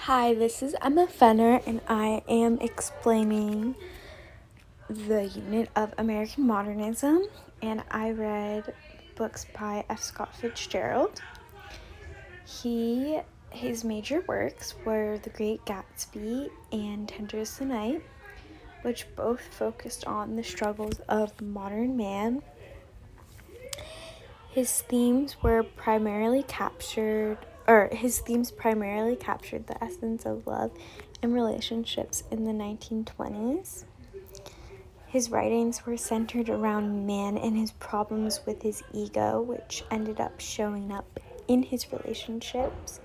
Hi, this is Emma Fenner, and I am explaining the unit of American Modernism, and I read books by F. Scott Fitzgerald. His major works were The Great Gatsby and Tender Is the Night, which both focused on the struggles of modern man. His themes primarily captured the essence of love and relationships in the 1920s. His writings were centered around man and his problems with his ego, which ended up showing up in his relationships.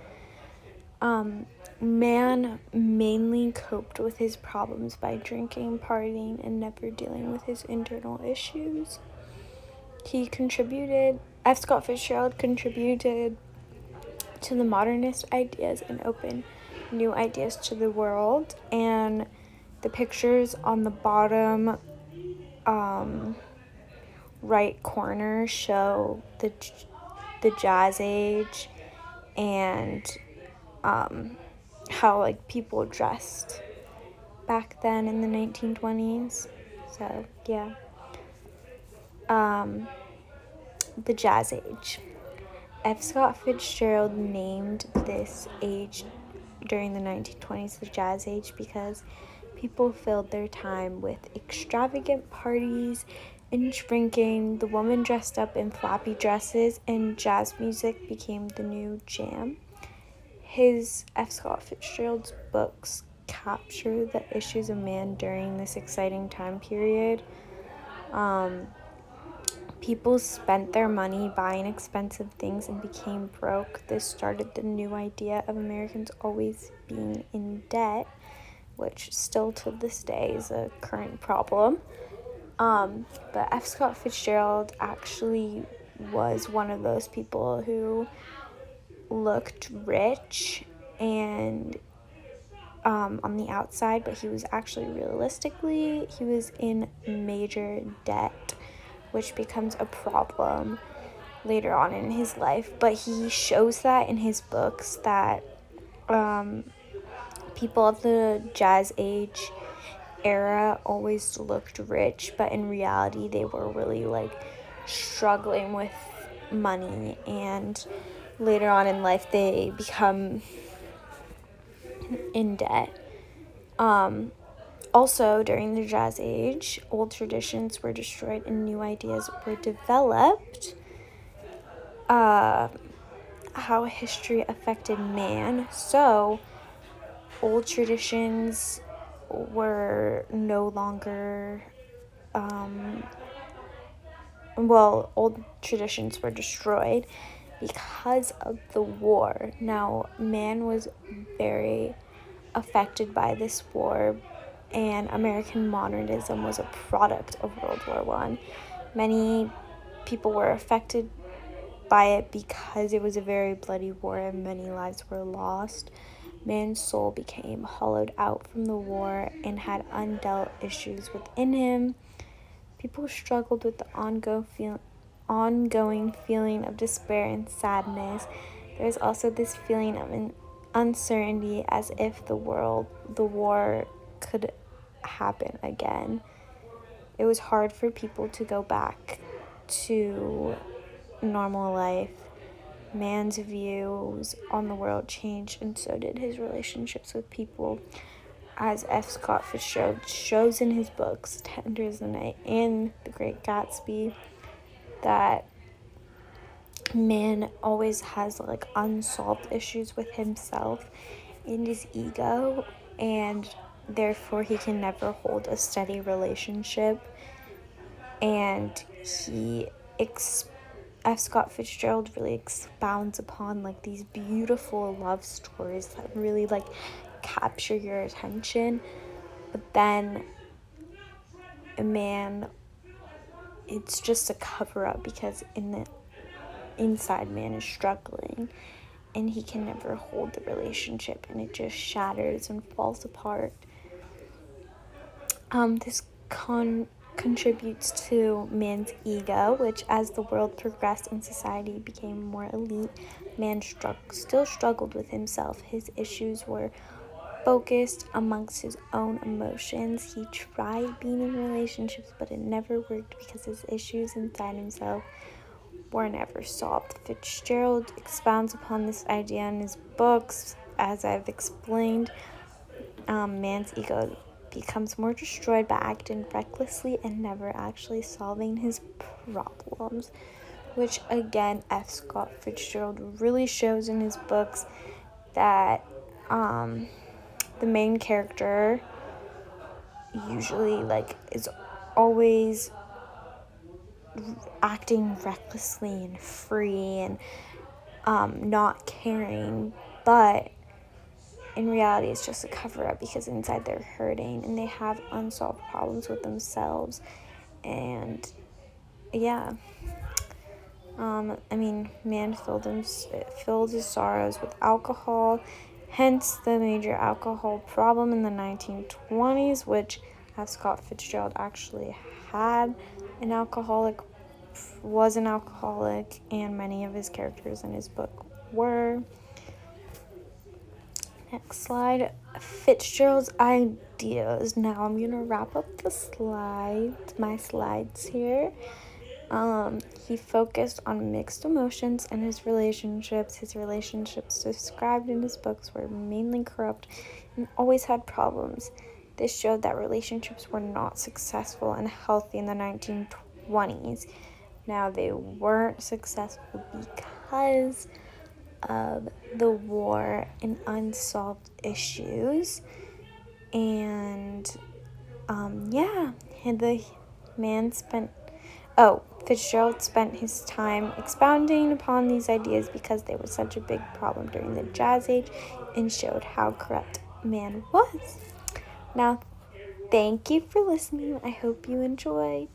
Man mainly coped with his problems by drinking, partying, and never dealing with his internal issues. F. Scott Fitzgerald contributed to the modernist ideas and opened new ideas to the world. And the pictures on the bottom right corner show the Jazz Age and how people dressed back then in the 1920s. So yeah. The Jazz Age. F. Scott Fitzgerald named this age during the 1920s the Jazz Age because people filled their time with extravagant parties and drinking. The woman dressed up in floppy dresses, and jazz music became the new jam. F. Scott Fitzgerald's books capture the issues of man during this exciting time period. People spent their money buying expensive things and became broke. This started the new idea of Americans always being in debt, which still to this day is a current problem. But F. Scott Fitzgerald actually was one of those people who looked rich and on the outside, but he was actually he was in major debt, which becomes a problem later on in his life. But he shows that in his books that people of the Jazz Age era always looked rich, but in reality they were really struggling with money, and later on in life they become in debt. Also, during the Jazz Age, old traditions were destroyed and new ideas were developed. How history affected man. So, old traditions were no longer, old traditions were destroyed because of the war. Now, man was very affected by this war, and American modernism was a product of World War I. Many people were affected by it because it was a very bloody war and many lives were lost. Man's soul became hollowed out from the war and had undealt issues within him. People struggled with the ongoing feeling of despair and sadness. There's also this feeling of uncertainty, as if the war could happen again. It was hard for people to go back to normal life. Man's views on the world changed, and so did his relationships with people, as F. Scott Fitzgerald shows in his books Tender Is the Night and The Great Gatsby, that man always has unsolved issues with himself and his ego, and therefore he can never hold a steady relationship. And F. Scott Fitzgerald really expounds upon these beautiful love stories that really capture your attention. But then it's just a cover up, because inside man is struggling and he can never hold the relationship, and it just shatters and falls apart. This contributes to man's ego, which as the world progressed and society became more elite, man still struggled with himself. His issues were focused amongst his own emotions. He tried being in relationships, but it never worked because his issues inside himself were never solved. Fitzgerald expounds upon this idea in his books. As I've explained, man's ego becomes more destroyed by acting recklessly and never actually solving his problems, which again F. Scott Fitzgerald really shows in his books that the main character usually is always acting recklessly and free and not caring, but in reality it's just a cover-up because inside they're hurting and they have unsolved problems with themselves. And yeah, man filled his sorrows with alcohol, hence the major alcohol problem in the 1920s, which Scott Fitzgerald actually was an alcoholic, and many of his characters in his book were. Next slide, Fitzgerald's ideas. Now I'm going to wrap up my slides here. He focused on mixed emotions and his relationships. His relationships described in his books were mainly corrupt and always had problems. This showed that relationships were not successful and healthy in the 1920s. Now, they weren't successful because of the war and unsolved issues. And Fitzgerald spent his time expounding upon these ideas because they were such a big problem during the Jazz Age and showed how corrupt man was. Now, thank you for listening. I hope you enjoyed.